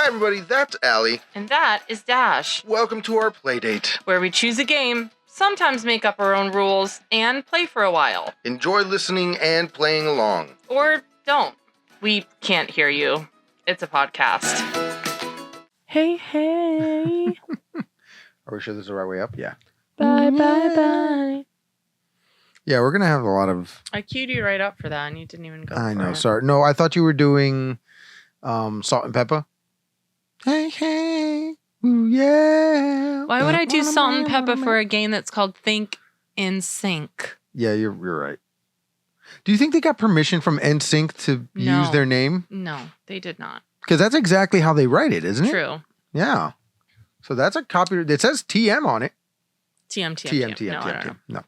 Hi, everybody. That's Allie. And that is Dash. Welcome to our playdate, where we choose a game, sometimes make up our own rules, and play for a while. Enjoy listening and playing along. Or don't. We can't hear you. It's a podcast. Hey, hey. Are we sure this is the right way up? Yeah. Bye, bye, bye. Yeah, we're going to have a lot of... I queued you right up for that, and you didn't even go I for know, it. sorry. No, I thought you were doing Salt and Pepper. Hey, hey. Ooh, yeah. Why would I do Salt and Pepper for a game that's called Think Nsync? Yeah, you're right. Do you think they got permission from NSYNC to use their name? No, they did not. Because that's exactly how they write it, isn't it? True. Yeah. So that's a copy. It says TM on it. TM. No.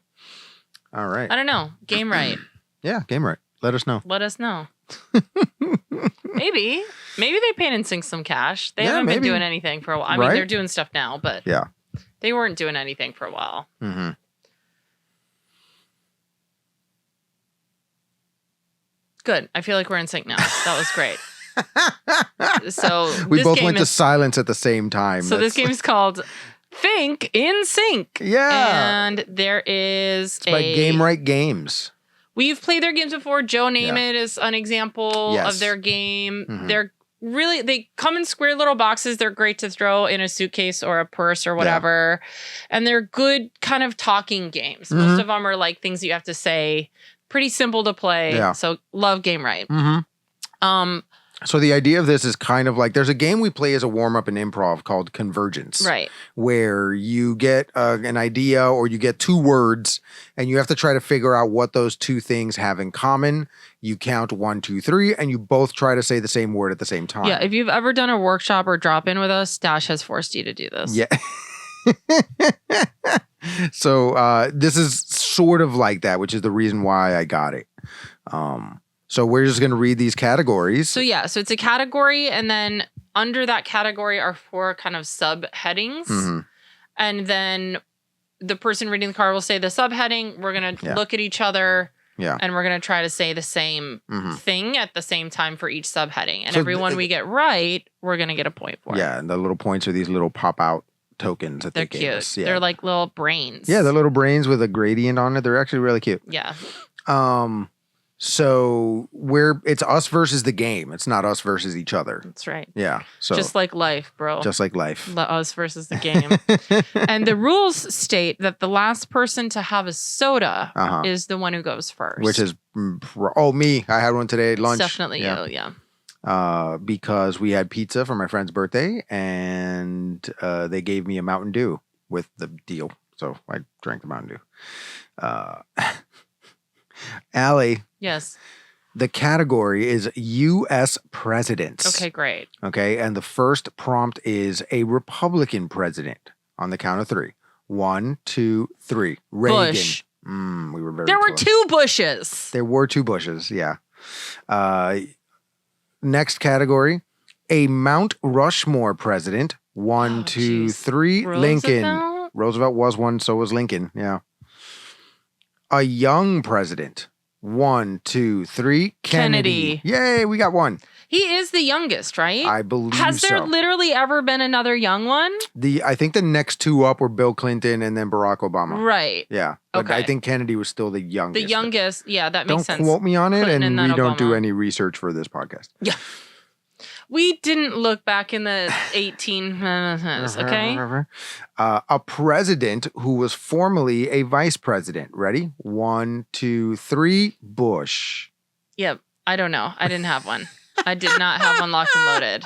All right. I don't know. Gamewright. Yeah, Gamewright. Let us know. Let us know. Maybe they paid Nsync some cash. They haven't been doing anything for a while. I mean, they're doing stuff now, but they weren't doing anything for a while. Mm-hmm. Good. I feel like we're in sync now. That was great. So we both went to silence at the same time. So this game is called Think Nsync. Yeah. And there is by Gamewright Games. We've played their games before. Joe Namath is an example of their game. Mm-hmm. They're really, they come in square little boxes. They're great to throw in a suitcase or a purse or whatever. And they're good kind of talking games. Mm-hmm. Most of them are like things you have to say. Pretty simple to play. Yeah. So love Gamewright. Mm-hmm. So the idea of this is kind of like, there's a game we play as a warm-up in improv called Convergence. Right. Where you get an idea or you get two words and you have to try to figure out what those two things have in common. You count 1, 2, 3, and you both try to say the same word at the same time. Yeah, if you've ever done a workshop or drop-in with us, Dash has forced you to do this. Yeah. So this is sort of like that, which is the reason why I got it. So we're just going to read these categories. So yeah, so it's a category, and then under that category are 4 kind of subheadings. Mm-hmm. And then the person reading the card will say the subheading. We're going to look at each other. Yeah. And we're going to try to say the same thing at the same time for each subheading. And so every one we get right, we're going to get a point for. Yeah, and the little points are these little pop-out tokens that they're they cute. gave us. Yeah. They're like little brains. Yeah, they're little brains with a gradient on it. They're actually really cute. Yeah. So it's us versus the game. It's not us versus each other. That's right. Yeah. So just like life, bro. Just like life. Us versus the game. And the rules state that the last person to have a soda is the one who goes first. Which is me. I had one today at lunch. It's definitely you. Yeah. Because we had pizza for my friend's birthday, and they gave me a Mountain Dew with the deal. So I drank the Mountain Dew. Allie. Yes. The category is U.S. presidents. Okay, great. Okay, and the first prompt is a Republican president on the count of 3. 1, 2, 3. Reagan. Bush. We were very There close. were 2 Bushes. There were 2 Bushes, yeah. Next category, a Mount Rushmore president. 1, 2, 3. Lincoln. Roosevelt was one, so was Lincoln, yeah. A young president. 1, 2, 3. Kennedy. Yay, we got one. He is the youngest, right? I believe so. Has there literally ever been another young one? I think the next 2 up were Bill Clinton and then Barack Obama. Right. Yeah. But I think Kennedy was still the youngest. The youngest. Yeah, that makes sense. Don't quote me on it, Clinton and we don't Obama. do any research for this podcast. Yeah. We didn't look back in the 1800s, okay? A president who was formerly a vice president. Ready? 1, 2, 3. Bush. Yep. I don't know. I didn't have one. I did not have one locked and loaded.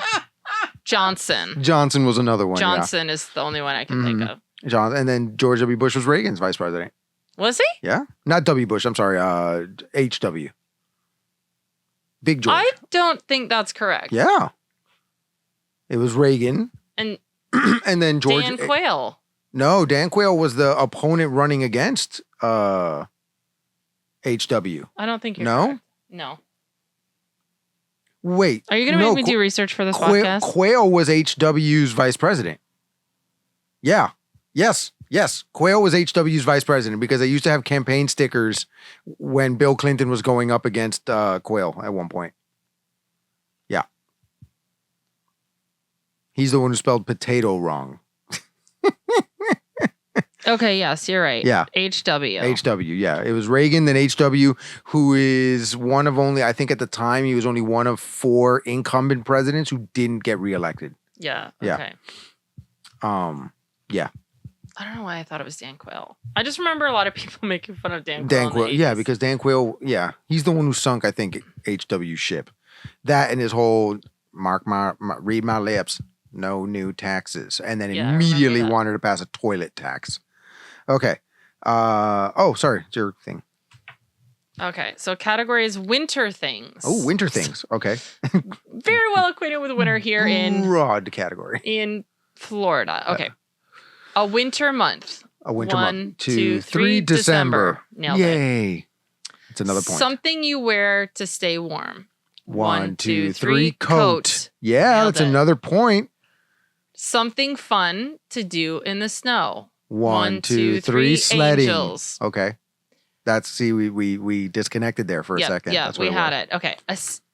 Johnson. Johnson was another one. Johnson is the only one I can think of. And then George W. Bush was Reagan's vice president. Was he? Yeah. Not W. Bush. I'm sorry. H.W. Big George. I don't think that's correct. Yeah. It was Reagan. And and then George. Dan Quayle. No, Dan Quayle was the opponent running against H.W. I don't think you're correct. No. Wait. Are you going to make me do research for this podcast? Quayle was H.W.'s vice president. Yeah. Yes. Quayle was H.W.'s vice president because they used to have campaign stickers when Bill Clinton was going up against Quayle at one point. Yeah. He's the one who spelled potato wrong. Okay, yes, you're right. Yeah. HW. HW, yeah. It was Reagan, then HW, who is one of only, I think at the time, he was only one of 4 incumbent presidents who didn't get reelected. Yeah. Yeah. Okay. Yeah. I don't know why I thought it was Dan Quayle. I just remember a lot of people making fun of Dan Quayle. Dan Quayle, yeah, because Dan Quayle, yeah, he's the one who sunk, I think, HW's ship. That and his whole read my lips, no new taxes, and then immediately wanted to pass a toilet tax. Okay. Sorry, it's your thing. Okay, so category is winter things. Oh, winter things. Okay. Very well acquainted with winter here in broad category in Florida. Okay. A winter month. A winter month. 1, 2, 3, December. Nailed Yay. it. It's another point. Something you wear to stay warm. 1, 2, 3, coat. Yeah, Nailed that's it. another point. Something fun to do in the snow. 1, 2, 3, sledding. Angels. Okay. We disconnected there for a second. Yeah, we had it. Okay.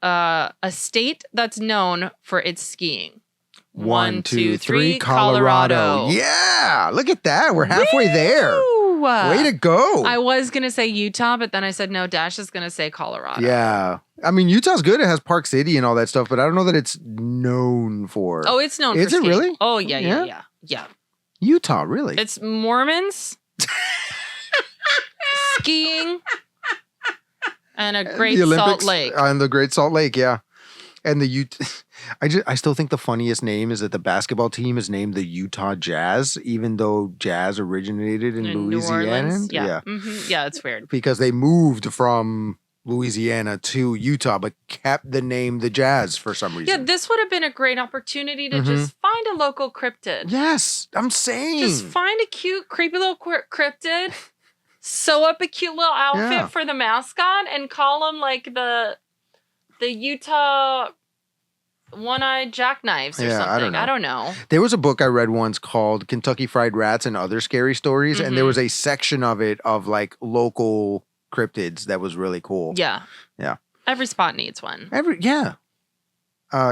A state that's known for its skiing. 1, 2, 3, Colorado. Yeah, look at that. We're halfway there. Way to go. I was going to say Utah, but then I said, no, Dash is going to say Colorado. Yeah. I mean, Utah's good. It has Park City and all that stuff, but I don't know that it's known for. Oh, it's known for skiing. Is it really? Oh, yeah. Utah, really? It's Mormons, skiing, and a Great Salt Lake. And the Great Salt Lake, yeah. And the I still think the funniest name is that the basketball team is named the Utah Jazz, even though jazz originated in Louisiana. Yeah. Mm-hmm. Yeah, it's weird. Because they moved from Louisiana to Utah, but kept the name the Jazz for some reason. Yeah, this would have been a great opportunity to just find a local cryptid. Yes, I'm saying. Just find a cute, creepy little cryptid, sew up a cute little outfit for the mascot, and call him like the Utah one-eyed jackknives or something. I don't know. There was a book I read once called Kentucky Fried Rats and Other Scary Stories, and there was a section of it of like local cryptids that was really cool. Yeah. Yeah. Every spot needs one.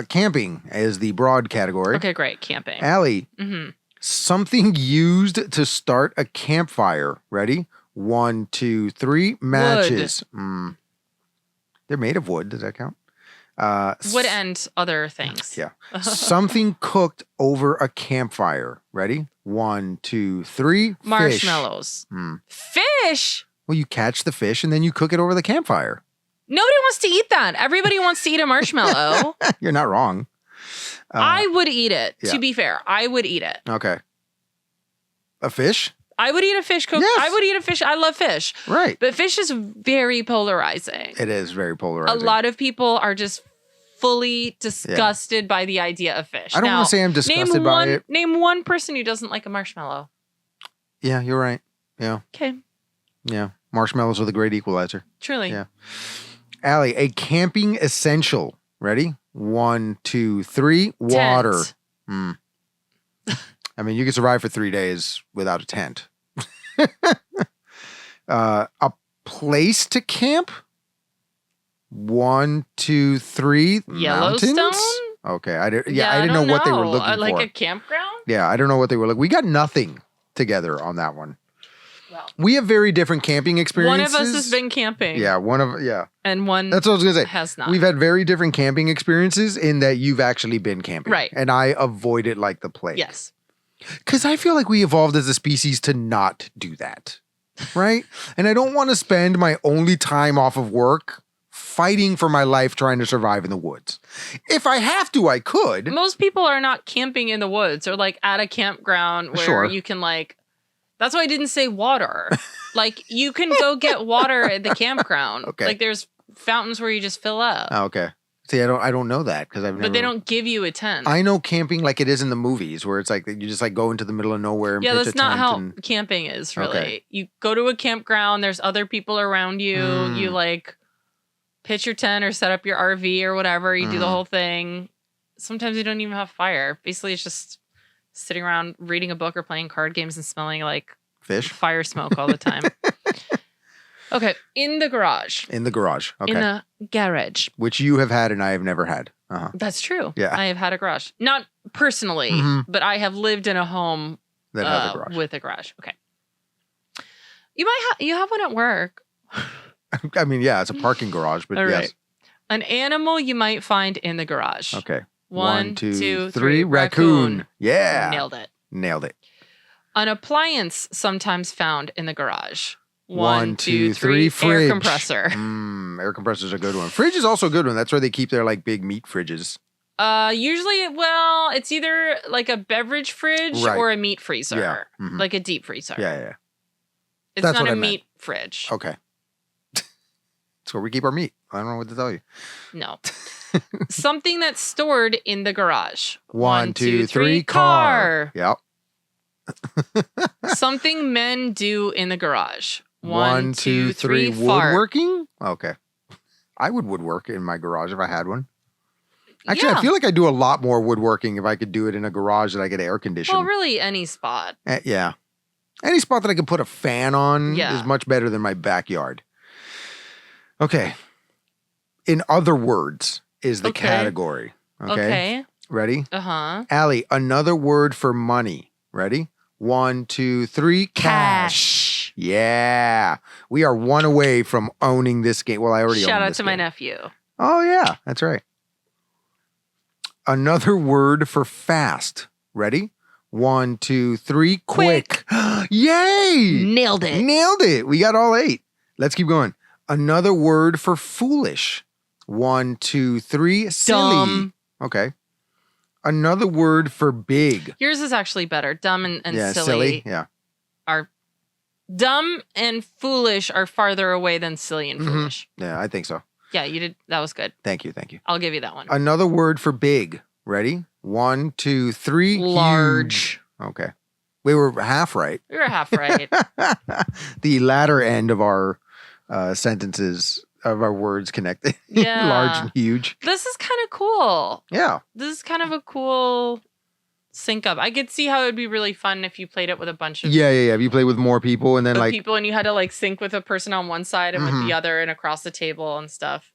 Camping is the broad category. Okay, great. Camping. Allie, something used to start a campfire. Ready? 1, 2, 3, matches. They're made of wood. Does that count? Wood and other things. Yeah. Something cooked over a campfire. Ready? 1, 2, 3. Marshmallows. Fish? Well, you catch the fish and then you cook it over the campfire. Nobody wants to eat that. Everybody wants to eat a marshmallow. You're not wrong. I would eat it. Yeah. To be fair, I would eat it. Okay. A fish? I would eat a fish cooked. Yes. I would eat a fish. I love fish. Right. But fish is very polarizing. It is very polarizing. A lot of people are just fully disgusted by the idea of fish. I don't want to say I'm disgusted by it. Name one person who doesn't like a marshmallow. Yeah, you're right. Yeah. Okay. Yeah. Marshmallows are the great equalizer. Truly. Yeah. Allie, a camping essential. Ready? 1, 2, 3. Water. I mean, you can survive for 3 days without a tent. A place to camp. 1, 2, 3. Yellowstone? Mountains? Okay. I didn't know what they were looking for. Like a campground? Yeah, I don't know what they were like. We got nothing together on that one. Well, we have very different camping experiences. One of us has been camping. Yeah, and one that's what I was gonna say. Has not. We've had very different camping experiences in that you've actually been camping. Right. And I avoid it like the plague. Yes. Because I feel like we evolved as a species to not do that. Right? And I don't want to spend my only time off of work fighting for my life trying to survive in the woods. If I have to, I could. Most people are not camping in the woods or like at a campground where you can like. That's why I didn't say water. Like, you can go get water at the campground. Okay. Like, there's fountains where you just fill up. Oh, okay. See, I don't know that because I've never. But they don't give you a tent. I know camping like it is in the movies where it's like you just like go into the middle of nowhere and pitch a tent. Yeah, that's not how camping is really. Okay. You go to a campground. There's other people around you. You like pitch your tent or set up your RV or whatever. You do the whole thing. Sometimes you don't even have fire. Basically, it's just sitting around reading a book or playing card games and smelling like fish, fire smoke all the time. Okay, in the garage. In the garage. Okay. In the garage. Which you have had and I have never had. That's true. Yeah. I have had a garage. Not personally, but I have lived in a home that has a garage. With a garage. Okay. You have one at work. I mean, yeah, it's a parking garage, but yes. Right. An animal you might find in the garage. Okay. 1, 2, 3. Raccoon. Yeah. Nailed it. it. An appliance sometimes found in the garage. 1, 2, 3. Fridge. Air compressor. Air compressor's a good one. Fridge is also a good one. That's where they keep their like big meat fridges. Usually, it's either like a beverage fridge or a meat freezer. Yeah. Like a deep freezer. Yeah. It's not a meat fridge. Okay. That's where we keep our meat. I don't know what to tell you. No. Something that's stored in the garage. 1, 2, 3. Car. Yep. Something men do in the garage. 1, 2, 3. Woodworking? Okay. I would woodwork in my garage if I had one. Actually, I feel like I do a lot more woodworking if I could do it in a garage that I could air condition. Well, really, any spot. Yeah. Any spot that I could put a fan on is much better than my backyard. Okay. In other words is the category. Okay. Ready? Uh-huh. Allie, another word for money. Ready? 1, 2, 3. Cash. Yeah. We are one away from owning this game. Well, I already own this game. Shout out to my nephew. Oh, yeah. That's right. Another word for fast. Ready? 1, 2, 3. Quick. Yay! Nailed it. Nailed it. We got all 8. Let's keep going. Another word for foolish. 1, 2, 3. Silly. Dumb. Okay. Another word for big. Yours is actually better. Dumb and silly. Yeah. Are dumb and foolish are farther away than silly and foolish. Yeah, I think so. Yeah, you did. That was good. Thank you. I'll give you that one. Another word for big. Ready? 1, 2, 3. Large. Huge. Okay. We were half right. We were half right. The latter end of our sentences, of our words connected. Yeah. Large and huge. This is kind of cool. Yeah. This is kind of a cool sync up. I could see how it would be really fun if you played it with a bunch of If you play with more people and then people and you had to like sync with a person on one side and with the other and across the table and stuff.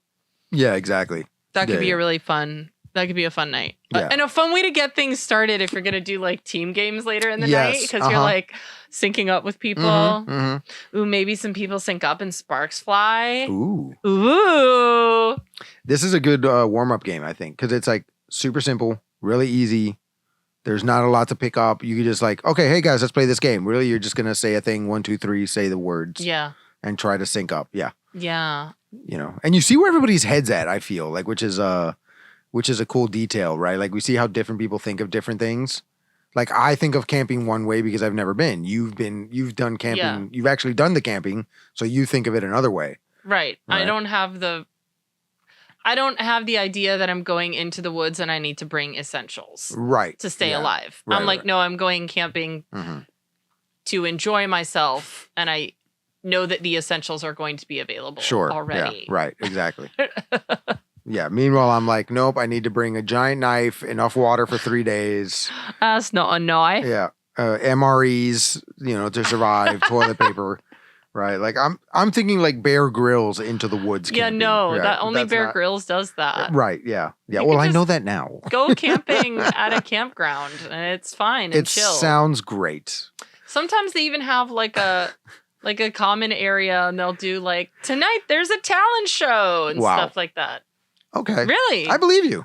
Yeah, exactly. That could be a really fun. That could be a fun night. Yeah. And a fun way to get things started if you're going to do like team games later in the night because you're like syncing up with people. Ooh, maybe some people sync up and sparks fly. Ooh. This is a good warm-up game, I think, because it's like super simple, really easy. There's not a lot to pick up. You can just like, okay, hey guys, let's play this game. Really, you're just going to say a thing, 1, 2, 3, say the words. Yeah. And try to sync up. Yeah. Yeah. You know, and you see where everybody's head's at, I feel like, which is a cool detail, right? Like we see how different people think of different things. Like I think of camping one way because I've never been. You've done camping. Yeah. You've actually done the camping. So you think of it another way. Right. I don't have the idea that I'm going into the woods and I need to bring essentials. Right. To stay alive. Right, I'm like, no, I'm going camping to enjoy myself. And I know that the essentials are going to be available already. Yeah, right. Exactly. Yeah. Meanwhile, I'm like, nope, I need to bring a giant knife, enough water for 3 days. That's not a knife. Yeah. MREs, to survive, toilet paper. Right. Like I'm thinking like Bear Grylls into the woods camping. Yeah, no, that only Bear Grylls does that. Right. Yeah. Yeah. Well, I know that now. Go camping at a campground and it's fine and chill. It sounds great. Sometimes they even have like a common area and they'll do like, tonight there's a talent show and stuff like that. Okay. Really? I believe you.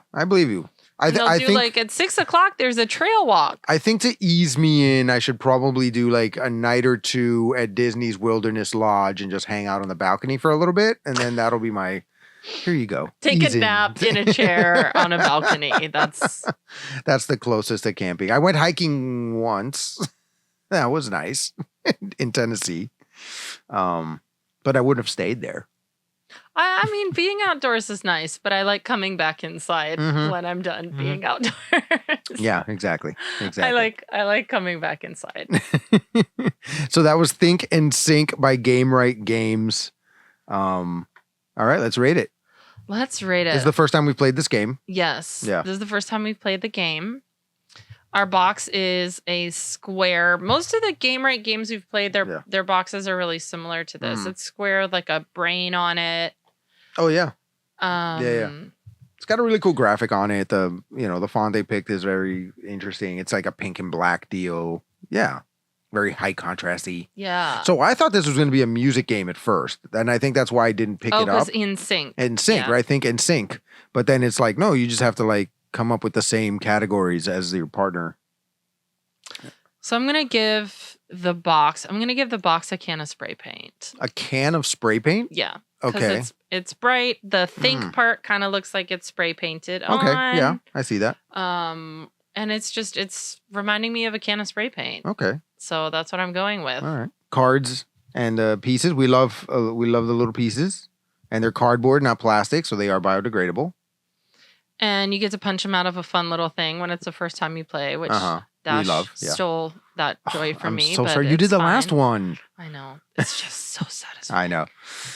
I think like at 6 o'clock, there's a trail walk. I think to ease me in, I should probably do like a night or two at Disney's Wilderness Lodge and just hang out on the balcony for a little bit. And then that'll be my, here you go. Take a nap in a chair on a balcony. That's the closest to camping. I went hiking once. That was nice in Tennessee. But I wouldn't have stayed there. I mean, being outdoors is nice, but I like coming back inside when I'm done being outdoors. Yeah, exactly. I like coming back inside. So that was Think Nsync by Gamewright Games. All right, let's rate it. Let's rate it. This is the first time we've played this game. Yes. Yeah. This is the first time we've played the game. Our box is a square. Most of the Gamewright games we've played, their boxes are really similar to this. It's square, like a brain on it. Oh, yeah. Yeah. It's got a really cool graphic on it. The font they picked is very interesting. It's like a pink and black deal. Yeah. Very high contrasty. Yeah. So I thought this was going to be a music game at first. And I think that's why I didn't pick it up. because Nsync. Nsync, right? Think Nsync. But then it's like, no, you just have to like come up with the same categories as your partner. So I'm going to give the box a can of spray paint. A can of spray paint? Yeah. Okay. It's bright. The think part kind of looks like it's spray painted on. Okay. Yeah, I see that. And it's reminding me of a can of spray paint. Okay. So that's what I'm going with. All right. Cards and pieces. We love the little pieces, and they're cardboard, not plastic, so they are biodegradable. And you get to punch them out of a fun little thing when it's the first time you play, which Dash we love. Yeah. stole that joy from me. I'm so sorry. You did the last one. I know. It's just so satisfying. I know.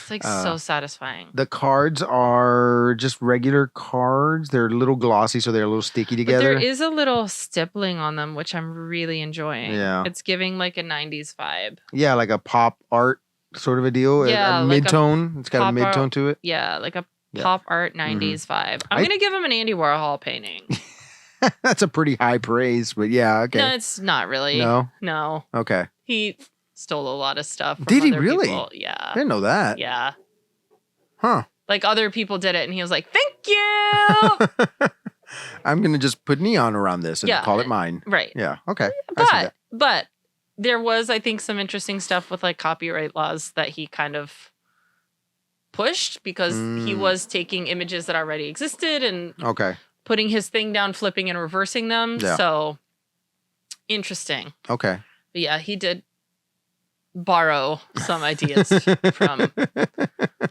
It's like so satisfying. The cards are just regular cards. They're a little glossy, so they're a little sticky together. But there is a little stippling on them, which I'm really enjoying. Yeah. It's giving like a 90s vibe. Yeah, like a pop art sort of a deal. Yeah, a like mid-tone. It's got a mid-tone to it. Yeah, like a pop art 90s vibe. I'm going to give him an Andy Warhol painting. That's a pretty high praise, but yeah, okay. No, it's not really. No. Okay. He stole a lot of stuff from Did he other really? people. Yeah. I didn't know that. Yeah. Huh. Like other people did it and he was like, thank you. I'm going to just put neon around this and call it mine. Right. Yeah. Okay. But there was, I think, some interesting stuff with like copyright laws that he kind of pushed because he was taking images that already existed and putting his thing down, flipping and reversing them. Yeah. So interesting. Okay. But yeah, he did borrow some ideas from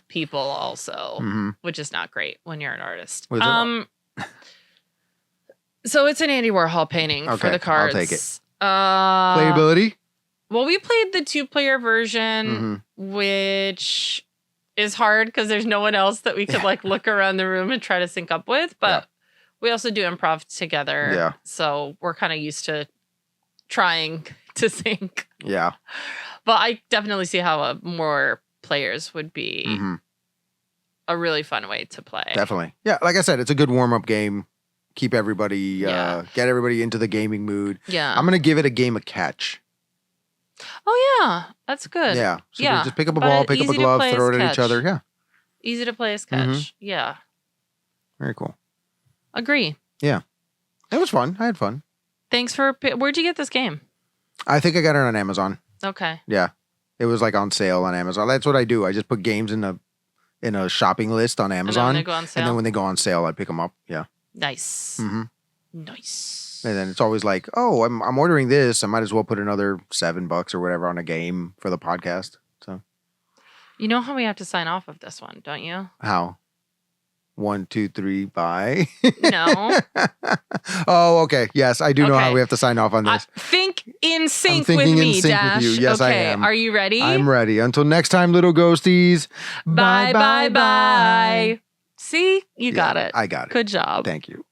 people also, which is not great when you're an artist. So it's an Andy Warhol painting for the cards. I'll take it. Playability? Well, we played the 2-player version, which is hard because there's no one else that we could like look around the room and try to sync up with. But we also do improv together. Yeah. So we're kind of used to trying to sync. Yeah. But I definitely see how more players would be a really fun way to play. Definitely. Yeah. Like I said, it's a good warm-up game. Keep everybody, get everybody into the gaming mood. Yeah. I'm going to give it a game of catch. Oh, yeah. That's good. Yeah. So just pick up a ball, pick up a glove, throw it at each other. Yeah. Easy to play as catch. Yeah. Very cool. Agree. Yeah. It was fun. I had fun. Thanks for... Where'd you get this game? I think I got it on Amazon. Okay. Yeah. It was like on sale on Amazon. That's what I do. I just put games in a shopping list on Amazon. And then when they go on sale? And then when they go on sale, I pick them up. Yeah. Nice. Nice. And then it's always like, oh, I'm ordering this. I might as well put another $7 or whatever on a game for the podcast. So, you know how we have to sign off of this one, don't you? How? 1, 2, 3, bye. No. Oh, okay. Yes, I do know how we have to sign off on this. Think in sync with me, Dash. With you. Yes, okay. I am. Are you ready? I'm ready. Until next time, little ghosties. Bye, bye, bye. See? You got it. I got it. Good job. Thank you.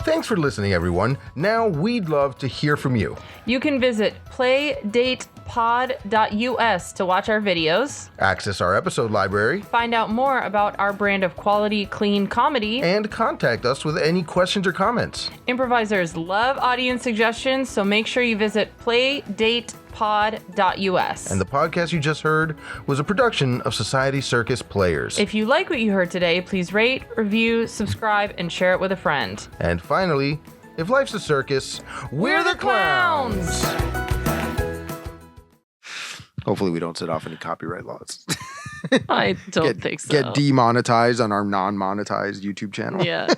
Thanks for listening, everyone. Now we'd love to hear from you. You can visit playdatepod.us to watch our videos, access our episode library, find out more about our brand of quality, clean comedy, and contact us with any questions or comments. Improvisers love audience suggestions, so make sure you visit playdatepod.us. And the podcast you just heard was a production of Society Circus Players. If you like what you heard today, please rate, review, subscribe, and share it with a friend. And finally, if life's a circus, we're the clowns! Hopefully we don't set off any copyright laws. I don't think so. Get demonetized on our non-monetized YouTube channel. Yeah.